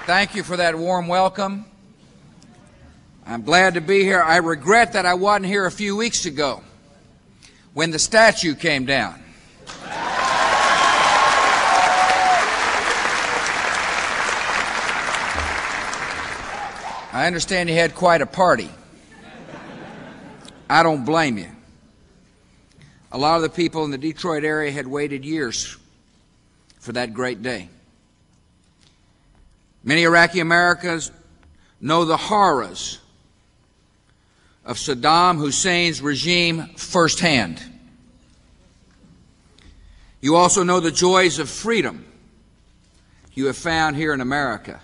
Thank you for that warm welcome. I'm glad to be here. I regret that I wasn't here a few weeks ago when the statue came down. I understand you had quite a party. I don't blame you. A lot of the people in the Detroit area had waited years for that great day. Many Iraqi Americans know the horrors of Saddam Hussein's regime firsthand. You also know the joys of freedom you have found here in America.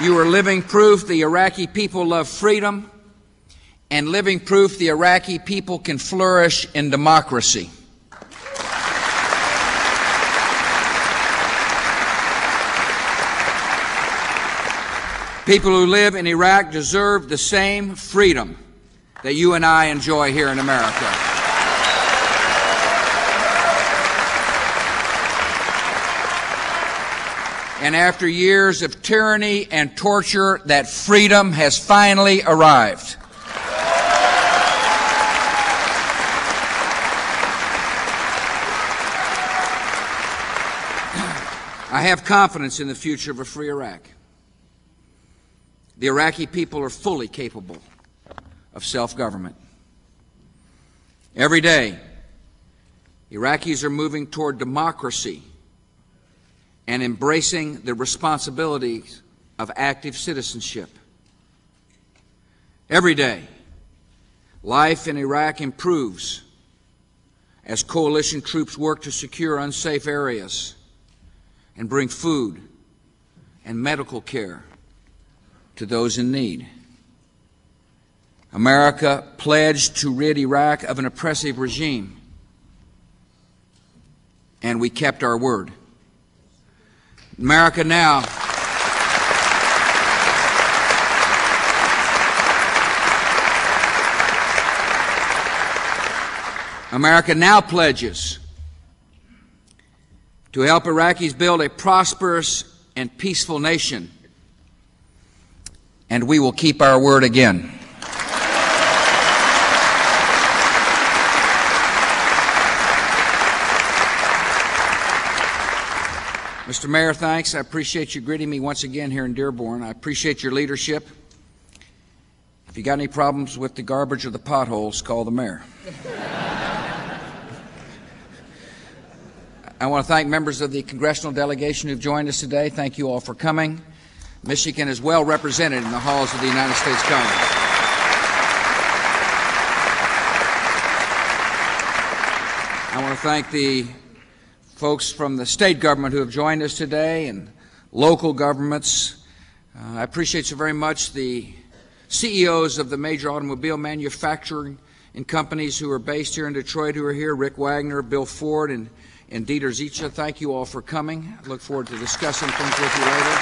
You are living proof the Iraqi people love freedom, and living proof the Iraqi people can flourish in democracy. People who live in Iraq deserve the same freedom that you and I enjoy here in America. And after years of tyranny and torture, that freedom has finally arrived. I have confidence in the future of a free Iraq. The Iraqi people are fully capable of self-government. Every day, Iraqis are moving toward democracy and embracing the responsibilities of active citizenship. Every day, life in Iraq improves as coalition troops work to secure unsafe areas and bring food and medical care to those in need. America pledged to rid Iraq of an oppressive regime, and we kept our word. America now pledges to help Iraqis build a prosperous and peaceful nation, and we will keep our word again. Mr. Mayor, thanks. I appreciate you greeting me once again here in Dearborn. I appreciate your leadership. If you got any problems with the garbage or the potholes, call the mayor. I want to thank members of the congressional delegation who've joined us today. Thank you all for coming. Michigan is well represented in the halls of the United States Congress. I want to thank the folks from the state government who have joined us today and local governments. I appreciate so very much the CEOs of the major automobile manufacturing and companies who are based here in Detroit who are here, Rick Wagner, Bill Ford, and Dieter Zicha. Thank you all for coming. I look forward to discussing things with you later.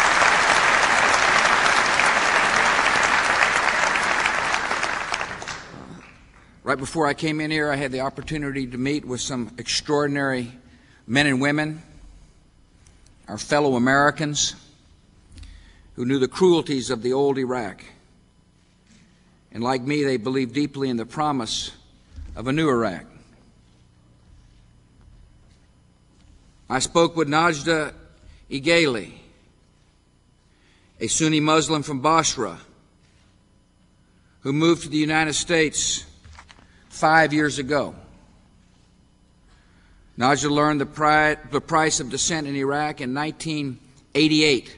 Right before I came in here, I had the opportunity to meet with some extraordinary men and women, our fellow Americans, who knew the cruelties of the old Iraq. And like me, they believed deeply in the promise of a new Iraq. I spoke with Najda Ighali, a Sunni Muslim from Basra, who moved to the United States 5 years ago. Najda learned the price of dissent in Iraq in 1988,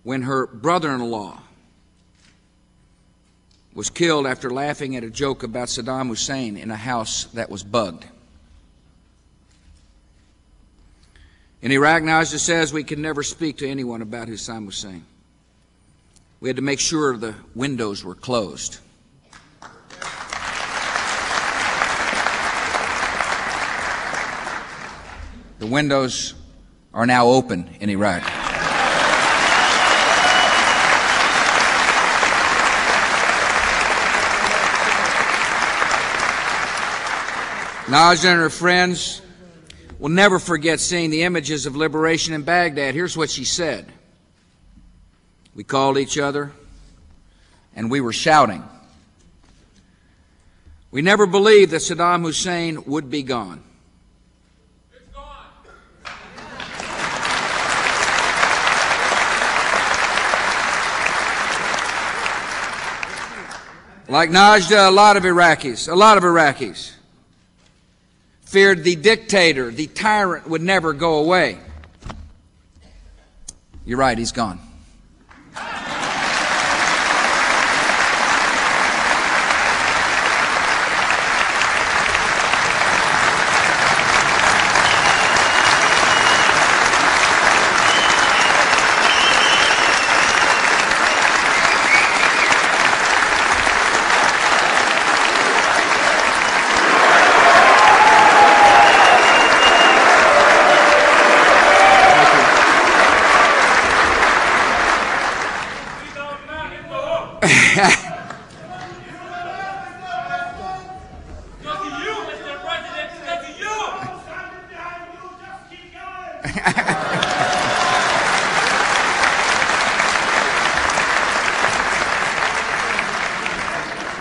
when her brother-in-law was killed after laughing at a joke about Saddam Hussein in a house that was bugged. In Iraq, Najda says we could never speak to anyone about Saddam Hussein. We had to make sure the windows were closed. The windows are now open in Iraq. Najda and her friends will never forget seeing the images of liberation in Baghdad. Here's what she said. We called each other and we were shouting. We never believed that Saddam Hussein would be gone. It's gone. Like Najda, a lot of Iraqis feared the dictator, the tyrant would never go away. You're right, he's gone.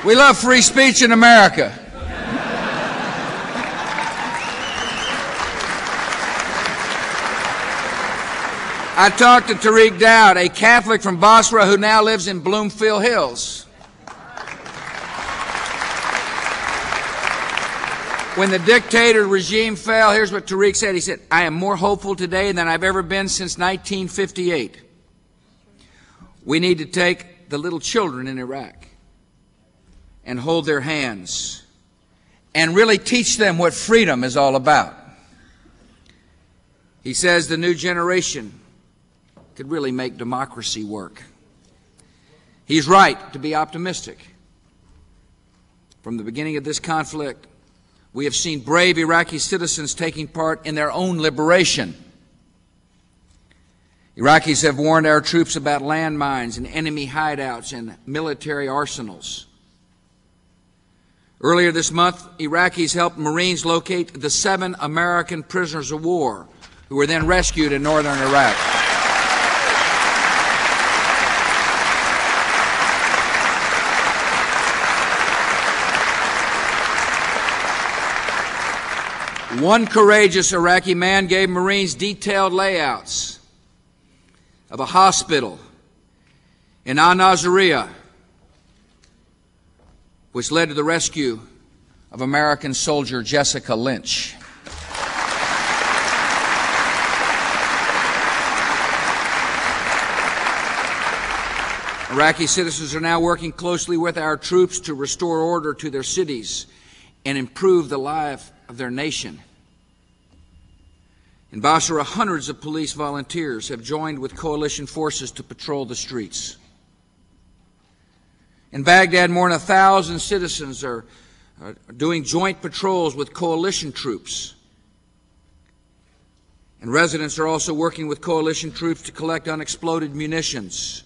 We love free speech in America. I talked to Tariq Dowd, a Catholic from Basra who now lives in Bloomfield Hills. When the dictator regime fell, here's what Tariq said. He said, I am more hopeful today than I've ever been since 1958. We need to take the little children in Iraq and hold their hands and really teach them what freedom is all about. He says the new generation could really make democracy work. He's right to be optimistic. From the beginning of this conflict, we have seen brave Iraqi citizens taking part in their own liberation. Iraqis have warned our troops about landmines and enemy hideouts and military arsenals. Earlier this month, Iraqis helped Marines locate the 7 American prisoners of war who were then rescued in northern Iraq. One courageous Iraqi man gave Marines detailed layouts of a hospital in Al-Naziriyah, which led to the rescue of American soldier Jessica Lynch. Iraqi citizens are now working closely with our troops to restore order to their cities and improve the life of their nation. In Basra, hundreds of police volunteers have joined with coalition forces to patrol the streets. In Baghdad, more than 1,000 citizens are doing joint patrols with coalition troops. And residents are also working with coalition troops to collect unexploded munitions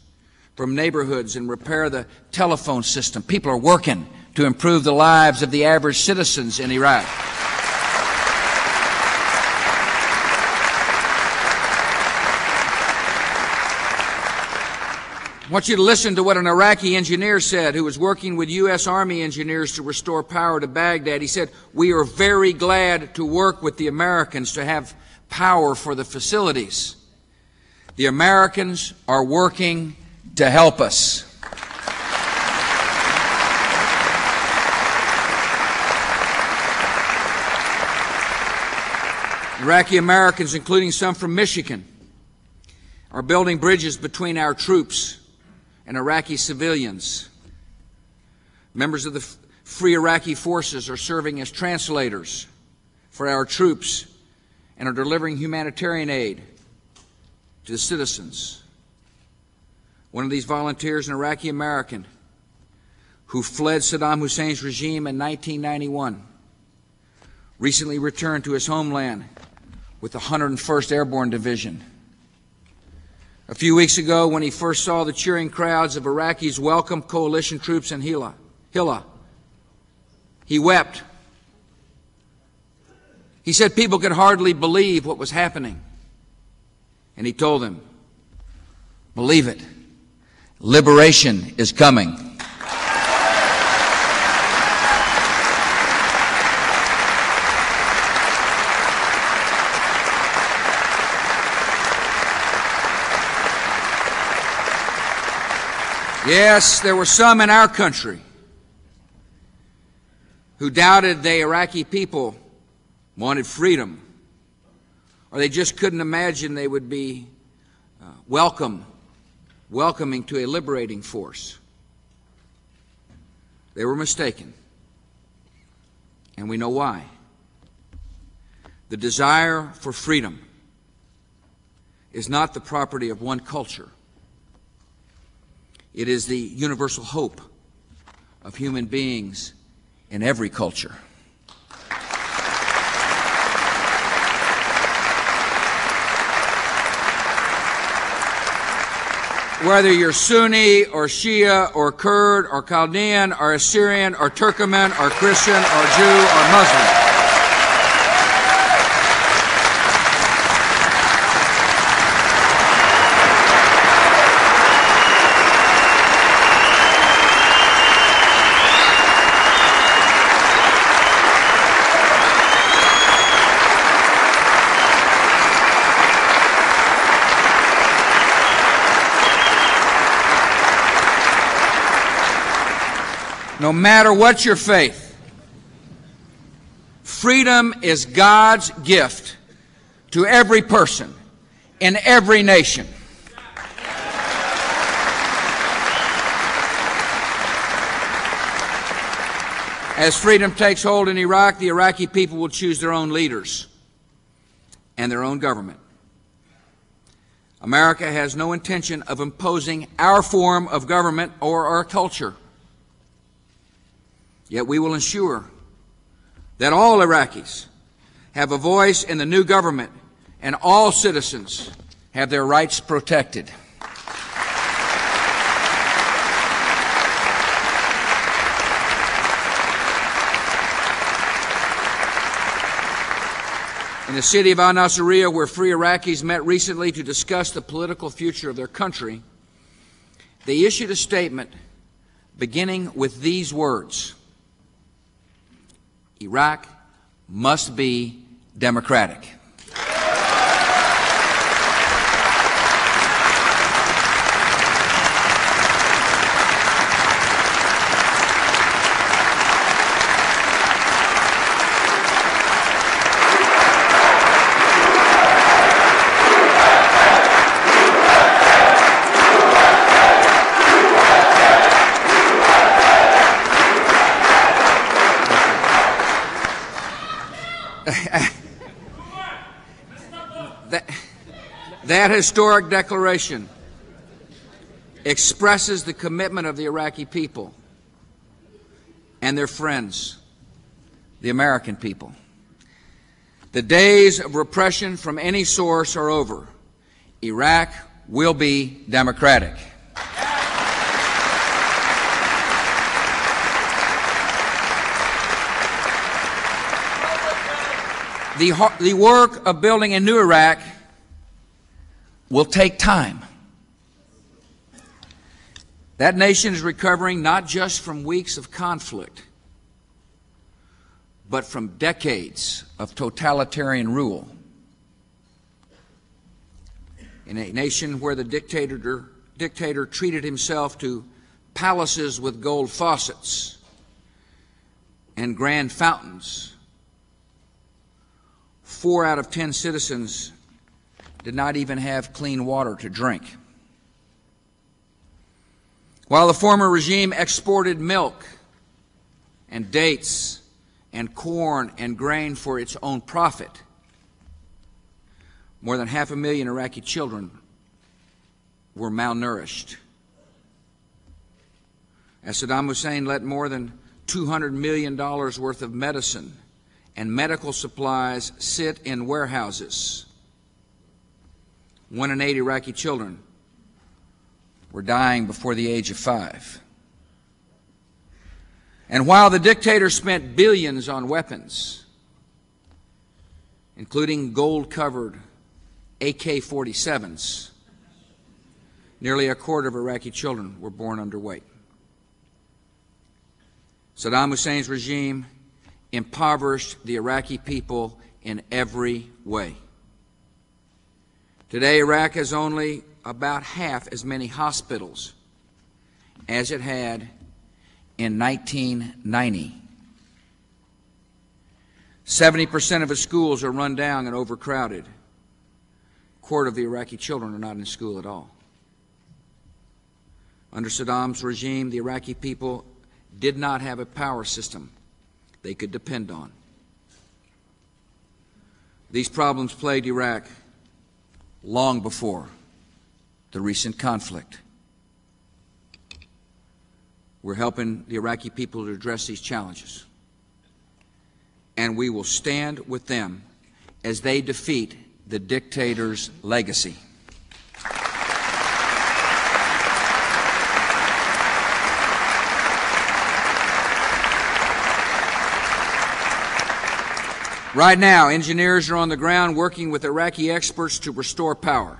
from neighborhoods and repair the telephone system. People are working to improve the lives of the average citizens in Iraq. I want you to listen to what an Iraqi engineer said who was working with U.S. Army engineers to restore power to Baghdad. He said, "We are very glad to work with the Americans to have power for the facilities. The Americans are working to help us." Iraqi Americans, including some from Michigan, are building bridges between our troops and Iraqi civilians. Members of the Free Iraqi Forces are serving as translators for our troops and are delivering humanitarian aid to the citizens. One of these volunteers, an Iraqi American who fled Saddam Hussein's regime in 1991, recently returned to his homeland with the 101st Airborne Division. A few weeks ago, when he first saw the cheering crowds of Iraqis welcome coalition troops in Hilla, he wept. He said people could hardly believe what was happening. And he told them, believe it, liberation is coming. Yes, there were some in our country who doubted the Iraqi people wanted freedom, or they just couldn't imagine they would be welcoming to a liberating force. They were mistaken, and we know why. The desire for freedom is not the property of one culture. It is the universal hope of human beings in every culture. Whether you're Sunni or Shia or Kurd or Chaldean or Assyrian or Turkoman or Christian or Jew or Muslim. No matter what your faith, freedom is God's gift to every person in every nation. As freedom takes hold in Iraq, the Iraqi people will choose their own leaders and their own government. America has no intention of imposing our form of government or our culture. Yet we will ensure that all Iraqis have a voice in the new government and all citizens have their rights protected. In the city of Al-Nasiriyah, where free Iraqis met recently to discuss the political future of their country, they issued a statement beginning with these words: Iraq must be democratic. That historic declaration expresses the commitment of the Iraqi people and their friends, the American people. The days of repression from any source are over. Iraq will be democratic. The work of building a new Iraq will take time. That nation is recovering not just from weeks of conflict, but from decades of totalitarian rule. In a nation where the dictator treated himself to palaces with gold faucets and grand fountains, 4 out of 10 citizens did not even have clean water to drink. While the former regime exported milk and dates and corn and grain for its own profit, more than 500,000 Iraqi children were malnourished. As Saddam Hussein let more than $200 million worth of medicine and medical supplies sit in warehouses, 1 in 8 Iraqi children were dying before the age of 5. And while the dictator spent billions on weapons, including gold-covered AK-47s. Nearly a quarter of Iraqi children were born underweight. Saddam Hussein's regime impoverished the Iraqi people in every way. Today, Iraq has only about half as many hospitals as it had in 1990. 70% of its schools are run down and overcrowded. A quarter of the Iraqi children are not in school at all. Under Saddam's regime, the Iraqi people did not have a power system they could depend on. These problems plagued Iraq long before the recent conflict. We're helping the Iraqi people to address these challenges, and we will stand with them as they defeat the dictator's legacy. Right now, engineers are on the ground working with Iraqi experts to restore power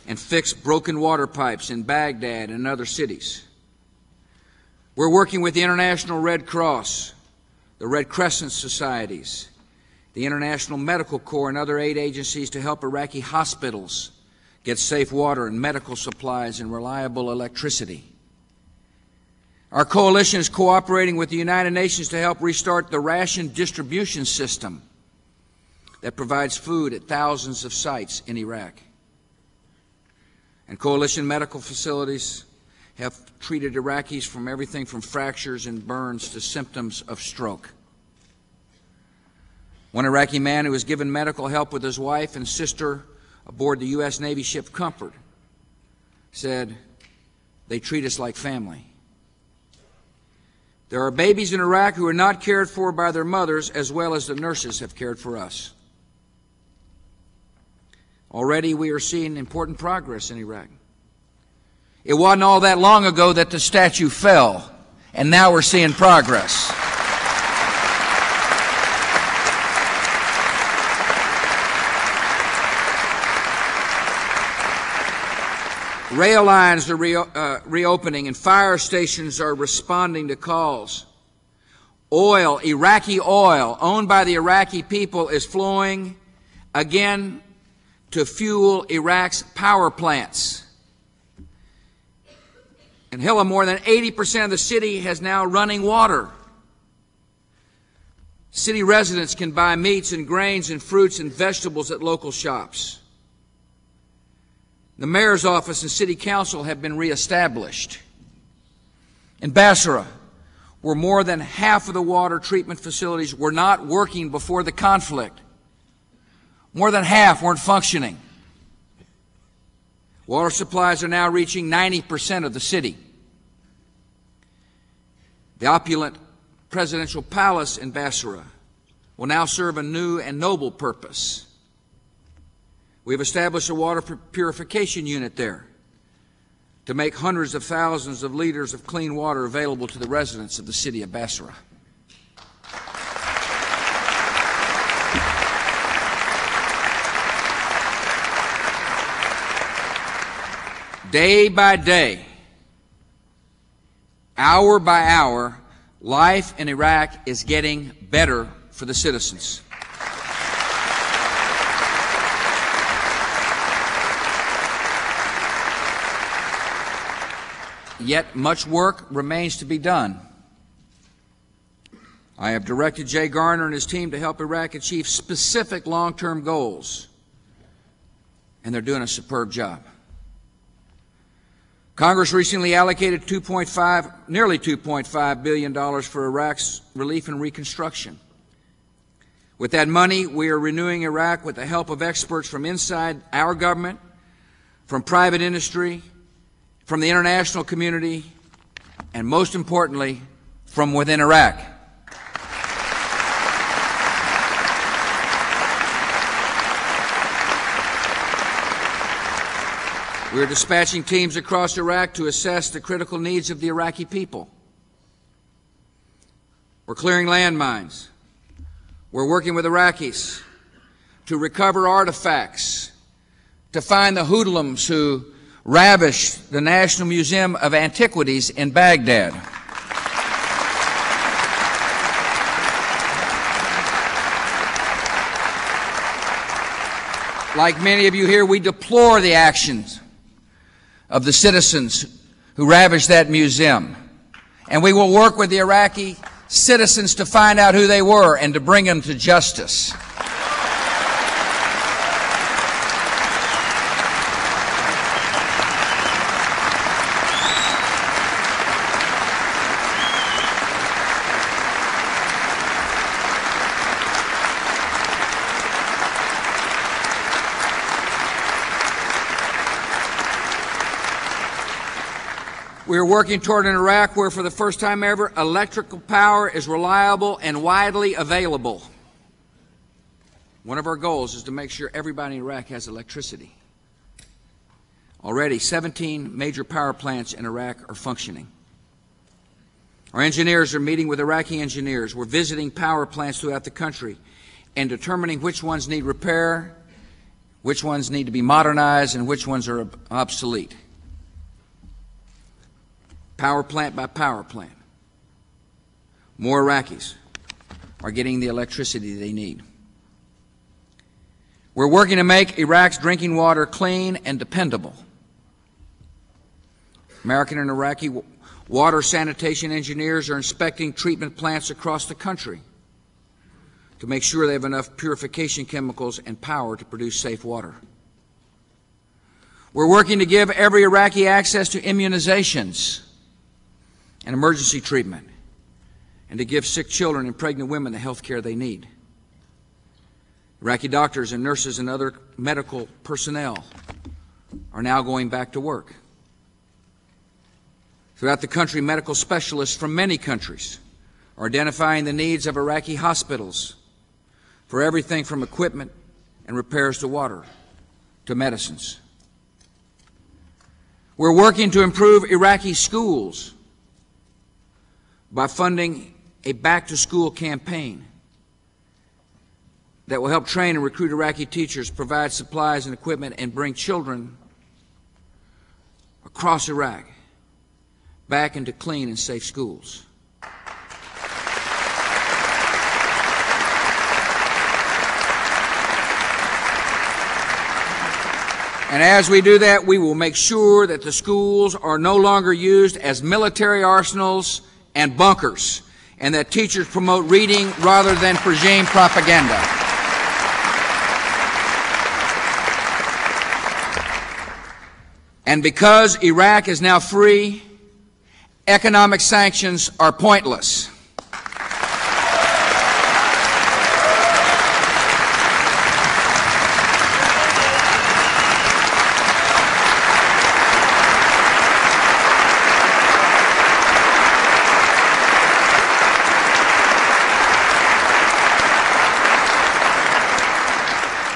and fix broken water pipes in Baghdad and other cities. We're working with the International Red Cross, the Red Crescent Societies, the International Medical Corps, and other aid agencies to help Iraqi hospitals get safe water and medical supplies and reliable electricity. Our coalition is cooperating with the United Nations to help restart the ration distribution system that provides food at thousands of sites in Iraq. And coalition medical facilities have treated Iraqis from everything from fractures and burns to symptoms of stroke. One Iraqi man who was given medical help with his wife and sister aboard the U.S. Navy ship Comfort said, "They treat us like family." There are babies in Iraq who are not cared for by their mothers as well as the nurses have cared for us. Already we are seeing important progress in Iraq. It wasn't all that long ago that the statue fell, and now we're seeing progress. Rail lines are reopening and fire stations are responding to calls. Oil, Iraqi oil, owned by the Iraqi people, is flowing again to fuel Iraq's power plants. In Hilla, more than 80% of the city has now running water. City residents can buy meats and grains and fruits and vegetables at local shops. The mayor's office and city council have been reestablished. In Basra, where more than half of the water treatment facilities were not working before the conflict, more than half weren't functioning. Water supplies are now reaching 90% of the city. The opulent presidential palace in Basra will now serve a new and noble purpose. We have established a water purification unit there to make hundreds of thousands of liters of clean water available to the residents of the city of Basra. Day by day, hour by hour, life in Iraq is getting better for the citizens. Yet much work remains to be done. I have directed Jay Garner and his team to help Iraq achieve specific long-term goals, and they're doing a superb job. Congress recently allocated nearly $2.5 billion for Iraq's relief and reconstruction. With that money, we are renewing Iraq with the help of experts from inside our government, from private industry, from the international community, and most importantly, from within Iraq. We are dispatching teams across Iraq to assess the critical needs of the Iraqi people. We're clearing landmines. We're working with Iraqis to recover artifacts, to find the hoodlums who ravished the National Museum of Antiquities in Baghdad. Like many of you here, we deplore the actions of the citizens who ravaged that museum. And we will work with the Iraqi citizens to find out who they were and to bring them to justice. We are working toward an Iraq where, for the first time ever, electrical power is reliable and widely available. One of our goals is to make sure everybody in Iraq has electricity. Already, 17 major power plants in Iraq are functioning. Our engineers are meeting with Iraqi engineers. We're visiting power plants throughout the country and determining which ones need repair, which ones need to be modernized, and which ones are obsolete. Power plant by power plant. More Iraqis are getting the electricity they need. We're working to make Iraq's drinking water clean and dependable. American and Iraqi water sanitation engineers are inspecting treatment plants across the country to make sure they have enough purification chemicals and power to produce safe water. We're working to give every Iraqi access to immunizations and emergency treatment, and to give sick children and pregnant women the health care they need. Iraqi doctors and nurses and other medical personnel are now going back to work. Throughout the country, medical specialists from many countries are identifying the needs of Iraqi hospitals for everything from equipment and repairs to water to medicines. We're working to improve Iraqi schools by funding a back-to-school campaign that will help train and recruit Iraqi teachers, provide supplies and equipment, and bring children across Iraq back into clean and safe schools. And as we do that, we will make sure that the schools are no longer used as military arsenals and bunkers, and that teachers promote reading rather than regime propaganda. And because Iraq is now free, economic sanctions are pointless.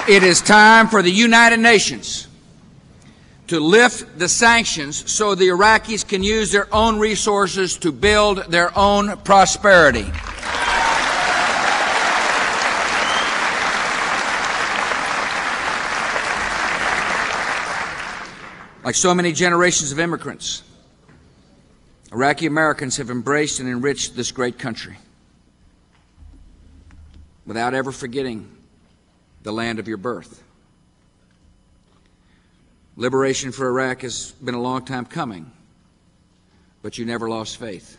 It is time for the United Nations to lift the sanctions so the Iraqis can use their own resources to build their own prosperity. Like so many generations of immigrants, Iraqi Americans have embraced and enriched this great country without ever forgetting the land of your birth. Liberation for Iraq has been a long time coming, but you never lost faith.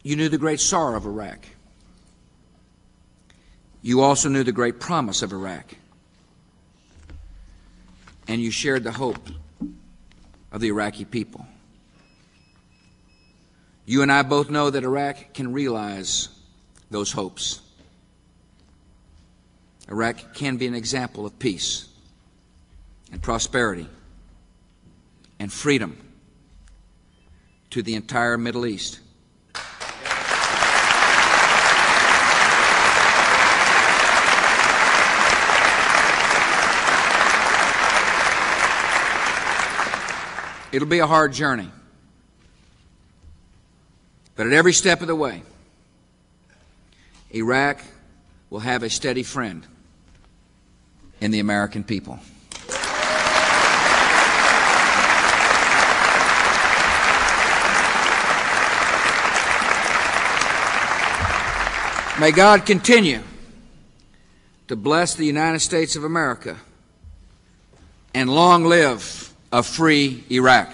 You knew the great sorrow of Iraq. You also knew the great promise of Iraq. And you shared the hope of the Iraqi people. You and I both know that Iraq can realize those hopes. Iraq can be an example of peace and prosperity and freedom to the entire Middle East. It'll be a hard journey, but at every step of the way, Iraq will have a steady friend in the American people. May God continue to bless the United States of America, and long live a free Iraq.